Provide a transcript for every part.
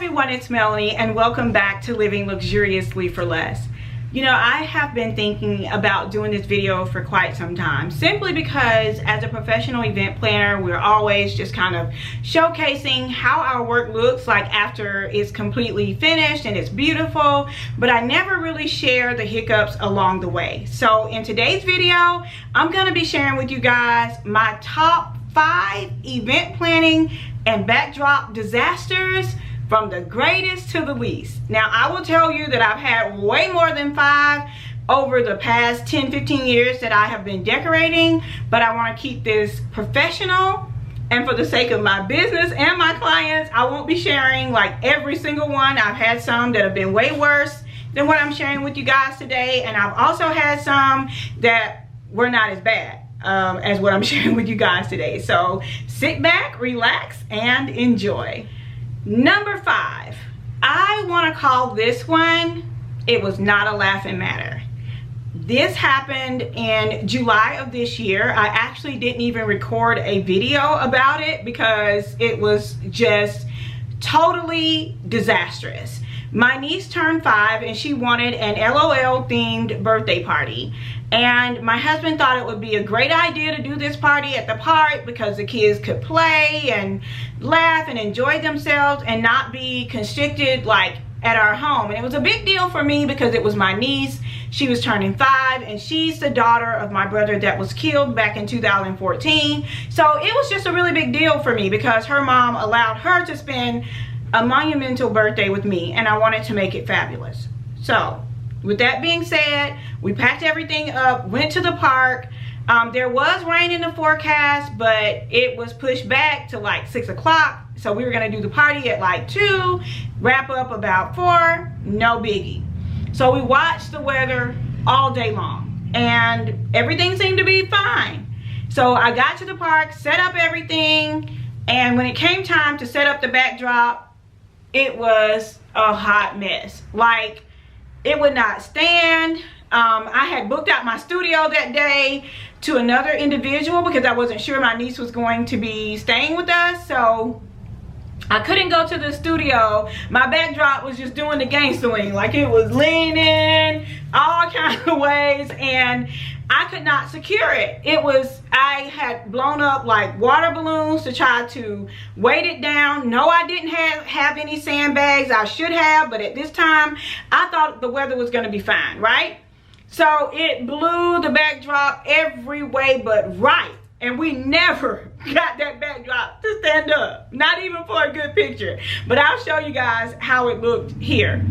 everyone, it's Melanie and welcome back to Living Luxuriously for Less. You know, I have been thinking about doing this video for quite some time, simply because as a professional event planner, we're always just kind of showcasing how our work looks like after it's completely finished and it's beautiful, but I never really share the hiccups along the way. So in today's video, I'm going to be sharing with you guys my top 5 event planning and backdrop disasters, from the greatest to the least. Now, I will tell you that I've had way more than 5 over the past 10-15 years that I have been decorating, but I want to keep this professional, and for the sake of my business and my clients, I won't be sharing like every single one. I've had some that have been way worse than what I'm sharing with you guys today, and I've also had some that were not as bad as what I'm sharing with you guys today. So sit back, relax, and enjoy. Number 5, I want to call this one, it was not a laughing matter. This happened in July of this year. I actually didn't even record a video about it because it was just totally disastrous. My niece turned 5 and she wanted an LOL themed birthday party. And my husband thought it would be a great idea to do this party at the park because the kids could play and laugh and enjoy themselves and not be constricted like at our home. And it was a big deal for me because it was my niece. She was turning 5 and she's the daughter of my brother that was killed back in 2014. So it was just a really big deal for me because her mom allowed her to spend a monumental birthday with me, and I wanted to make it fabulous. So with that being said, we packed everything up, went to the park. There was rain in the forecast, but it was pushed back to like 6 o'clock. So we were gonna do the party at like 2, wrap up about 4, no biggie. So we watched the weather all day long and everything seemed to be fine. So I got to the park, set up everything, and when it came time to set up the backdrop, it was a hot mess. Like, it would not stand. I had booked out my studio that day to another individual because I wasn't sure my niece was going to be staying with us, so I couldn't go to the studio. My backdrop was just doing the gangster wing, like it was leaning all kinds of ways, and I could not secure it. I had blown up like water balloons to try to weight it down. No, I didn't have any sandbags. I should have, but at this time, I thought the weather was gonna be fine, right? So it blew the backdrop every way but right. And we never got that backdrop to stand up, not even for a good picture. But I'll show you guys how it looked here.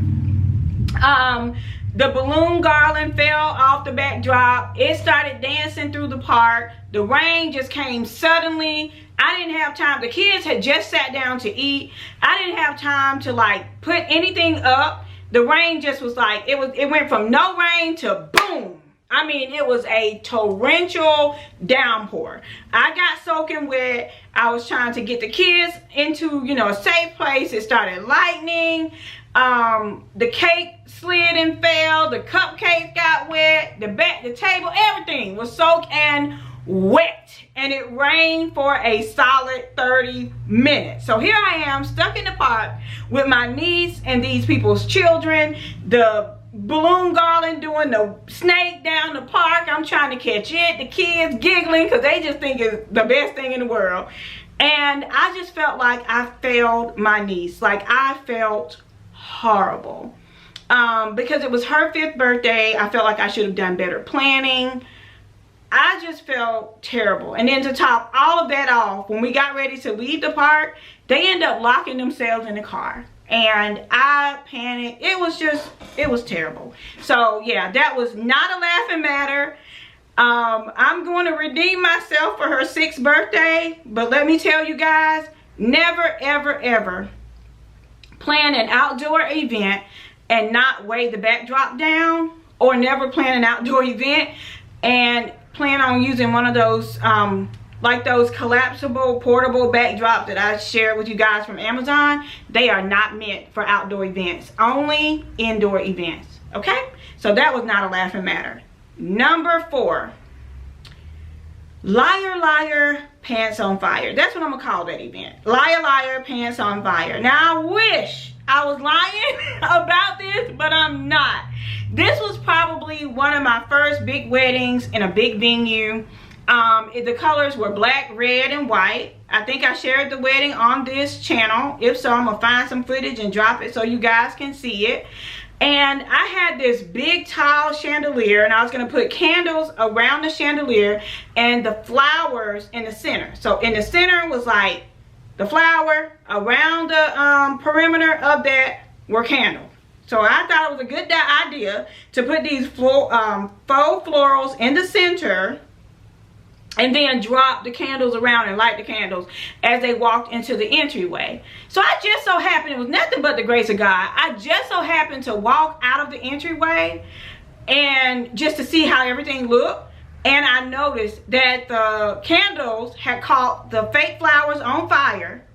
The balloon garland fell off the backdrop. It started dancing through the park. The rain just came suddenly. I didn't have time. The kids had just sat down to eat. I didn't have time to like put anything up. The rain just was like, it went from no rain to boom. I mean, it was a torrential downpour. I got soaking wet. I was trying to get the kids into, you know, a safe place. It started lightning. The cake slid and fell. The cupcakes got wet. The table, everything was soaked and wet. And it rained for a solid 30 minutes. So here I am stuck in the park with my niece and these people's children. The balloon garland doing the snake down the park. I'm trying to catch it. The kids giggling because they just think it's the best thing in the world. And I just felt like I failed my niece. Like, I felt horrible. Because it was her 5th birthday, I felt like I should have done better planning. I just felt terrible. And then to top all of that off, when we got ready to leave the park, they ended up locking themselves in the car. And I panicked. It was terrible. So yeah, that was not a laughing matter. I'm going to redeem myself for her 6th birthday. But let me tell you guys, never, ever, ever plan an outdoor event and not weigh the backdrop down, or never plan an outdoor event and plan on using one of those like those collapsible portable backdrops that I shared with you guys from Amazon. They are not meant for outdoor events, only indoor events. Okay, so that was not a laughing matter. Number 4, liar liar pants on fire. That's what I'm gonna call that event. Liar liar pants on fire. Now I I was lying about this, but I'm not. This was probably one of my first big weddings in a big venue. The colors were black, red, and white. I think I shared the wedding on this channel. If so, I'm gonna find some footage and drop it so you guys can see it. And I had this big tall chandelier, and I was gonna put candles around the chandelier and the flowers in the center. So in the center was like the flower, around the perimeter of that were candles. So I thought it was a good idea to put these faux florals in the center and then drop the candles around and light the candles as they walked into the entryway. So I just so happened, it was nothing but the grace of God, I just so happened to walk out of the entryway and just to see how everything looked. And I noticed that the candles had caught the fake flowers on fire.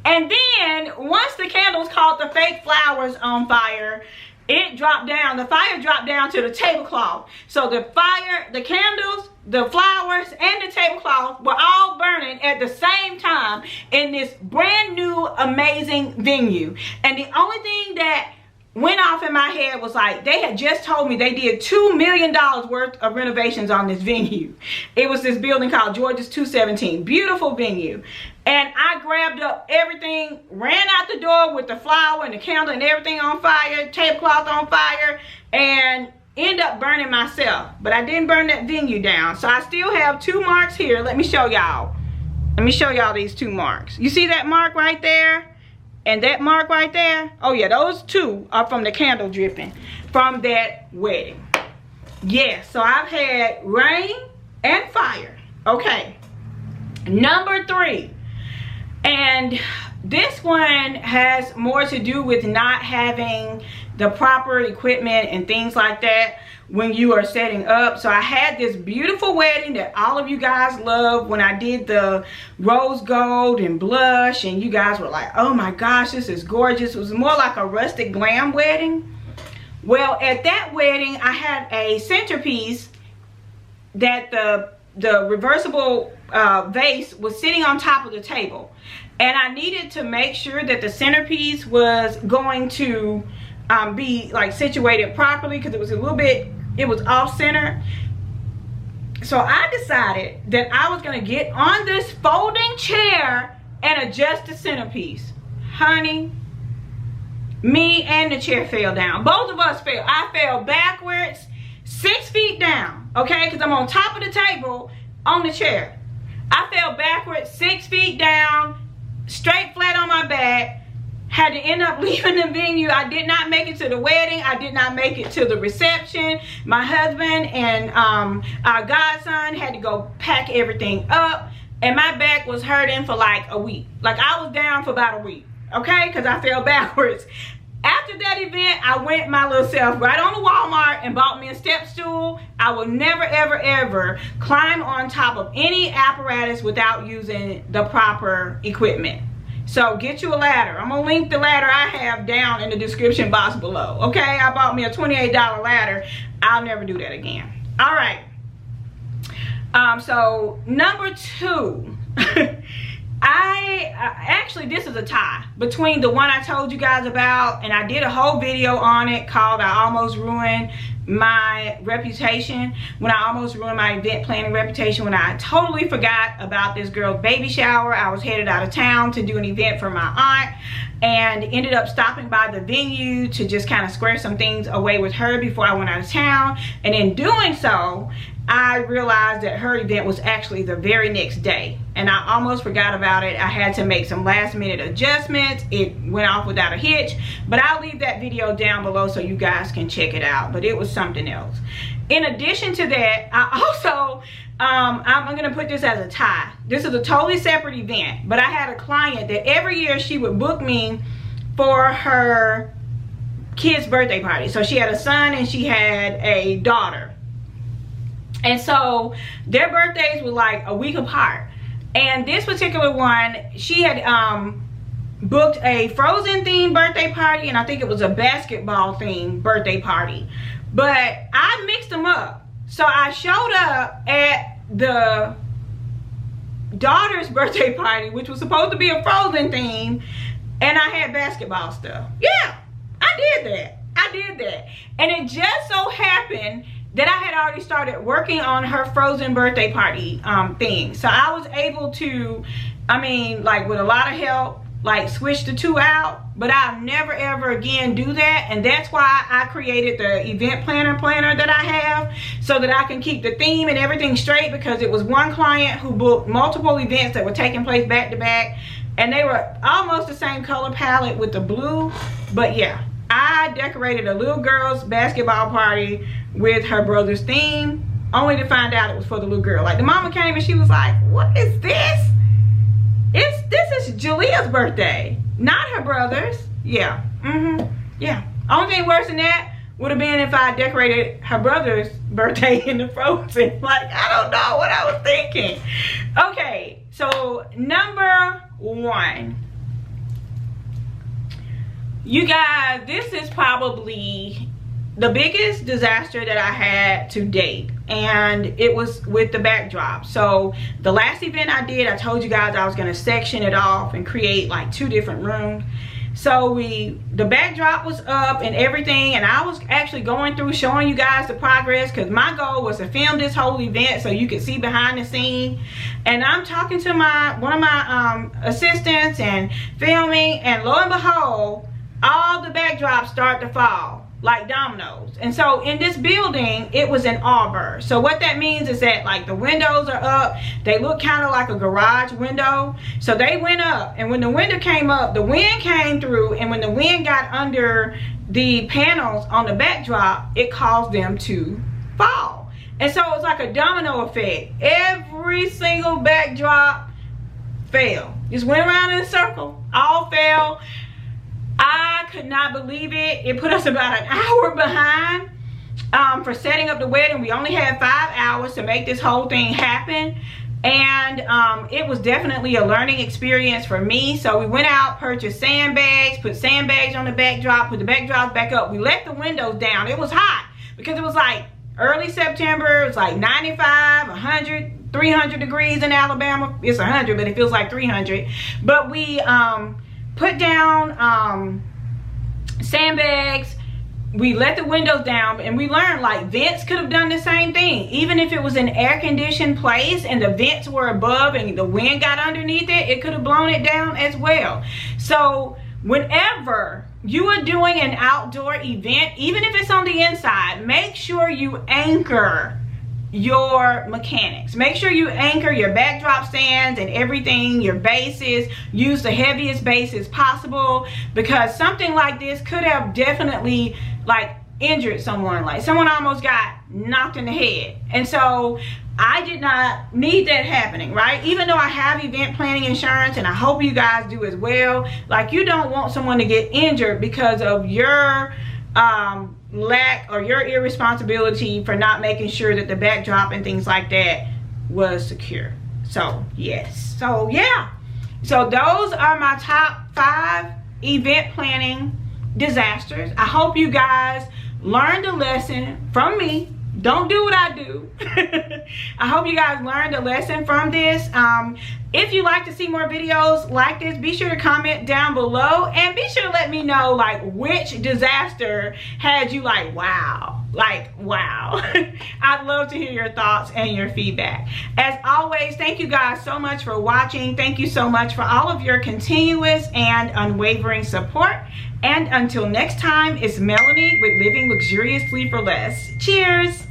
And then once the candles caught the fake flowers on fire, it dropped down, the fire dropped down to the tablecloth. So the fire, the candles, the flowers, and the tablecloth were all burning at the same time in this brand new amazing venue. And the only thing that went off in my head was like, they had just told me they did $2 million worth of renovations on this venue. It was this building called George's 217, beautiful venue. And I grabbed up everything, ran out the door with the flower and the candle and everything on fire, tablecloth on fire, and end up burning myself. But I didn't burn that venue down. So I still have 2 marks here. Let me show y'all. Let me show y'all these 2 marks. You see that mark right there? And that mark right there? Oh yeah, those 2 are from the candle dripping from that wedding. Yes, so I've had rain and fire. Okay, number 3. And this one has more to do with not having the proper equipment and things like that when you are setting up. So I had this beautiful wedding that all of you guys love when I did the rose gold and blush, and you guys were like, oh my gosh, this is gorgeous. It was more like a rustic glam wedding. Well, at that wedding I had a centerpiece that the reversible vase was sitting on top of the table, and I needed to make sure that the centerpiece was going to be like situated properly, because it was a little bit, it was off center. So I decided that I was going to get on this folding chair and adjust the centerpiece. Honey, me and the chair fell down. Both of us fell. I fell backwards 6 feet down, okay, because I'm on top of the table on the chair. I fell backwards 6 feet down, straight flat on my back. Had to end up leaving the venue. I did not make it to the wedding. I did not make it to the reception. My husband and our godson had to go pack everything up, and my back was hurting for like a week. Like I was down for about a week, okay, because I fell backwards. After that event, I went my little self right on to Walmart and bought me a step stool. I will never, ever, ever climb on top of any apparatus without using the proper equipment. So get you a ladder. I'm gonna link the ladder I have down in the description box below. Okay, I bought me a $28 ladder. I'll never do that again. All right. So number 2, actually this is a tie between the one I told you guys about, and I did a whole video on it called I Almost Ruined My Reputation, when I almost ruined my event planning reputation, when I totally forgot about this girl's baby shower. I was headed out of town to do an event for my aunt, and ended up stopping by the venue to just kind of square some things away with her before I went out of town. And in doing so, I realized that her event was actually the very next day, and I almost forgot about it. I had to make some last minute adjustments. It went off without a hitch, but I'll leave that video down below so you guys can check it out. But it was something else. In addition to that, I also I'm gonna put this as a tie. This is a totally separate event, but I had a client that every year she would book me for her kid's birthday party. So she had a son and she had a daughter. And so their birthdays were like a week apart. And this particular one, she had booked a Frozen themed birthday party, and I think it was a basketball themed birthday party. But I mixed them up. So I showed up at the daughter's birthday party, which was supposed to be a Frozen theme, and I had basketball stuff. Yeah, I did that. And it just so happened that I had already started working on her frozen birthday party thing. So I was able to, I mean, like with a lot of help, like switch the two out. But I'll never ever again do that. And that's why I created the event planner that I have, so that I can keep the theme and everything straight, because it was one client who booked multiple events that were taking place back to back, and they were almost the same color palette with the blue. But yeah, I decorated a little girl's basketball party with her brother's theme, only to find out it was for the little girl. Like, the mama came and she was like, what is this? This is Julia's birthday, not her brother's. Yeah, yeah. Only thing worse than that would have been if I decorated her brother's birthday in the frozen. Like, I don't know what I was thinking. Okay, so number 1. You guys, this is probably the biggest disaster that I had to date, and it was with the backdrop. So the last event I did, I told you guys I was going to section it off and create like 2 different rooms. So the backdrop was up and everything, and I was actually going through showing you guys the progress, because my goal was to film this whole event so you could see behind the scene. And I'm talking to one of my assistants and filming, and lo and behold, all the backdrops start to fall like dominoes. And so in this building, it was an arbor. So what that means is that, like, the windows are up. They look kind of like a garage window. So they went up, and when the window came up, the wind came through, and when the wind got under the panels on the backdrop, it caused them to fall. And so it was like a domino effect. Every single backdrop fell. Just went around in a circle. All fell. I could not believe it. It put us about an hour behind for setting up the wedding. We only had 5 hours to make this whole thing happen. And it was definitely a learning experience for me. So we went out, purchased sandbags, put sandbags on the backdrop, put the backdrops back up. We let the windows down. It was hot because it was like early September. It was like 95, 100, 300 degrees in Alabama. It's 100, but it feels like 300. But we put down sandbags. We let the windows down, and we learned, like, vents could have done the same thing. Even if it was an air-conditioned place and the vents were above and the wind got underneath it, it could have blown it down as well. So whenever you are doing an outdoor event, even if it's on the inside, make sure you anchor your mechanics. Make sure you anchor your backdrop stands and everything, your bases. Use the heaviest bases possible, because something like this could have definitely, like, injured someone. Like, someone almost got knocked in the head. And so I did not need that happening, right? Even though I have event planning insurance, and I hope you guys do as well. Like, you don't want someone to get injured because of your lack or your irresponsibility for not making sure that the backdrop and things like that was secure. So yes, so yeah, so those are my top 5 event planning disasters. I hope you guys learned a lesson from me. Don't do what I do. I hope you guys learned a lesson from this. If you like to see more videos like this, be sure to comment down below, and be sure to let me know, like, which disaster had you like, wow, I'd love to hear your thoughts and your feedback. As always, thank you guys so much for watching. Thank you so much for all of your continuous and unwavering support. And until next time, it's Melanie with Living Luxuriously for Less. Cheers.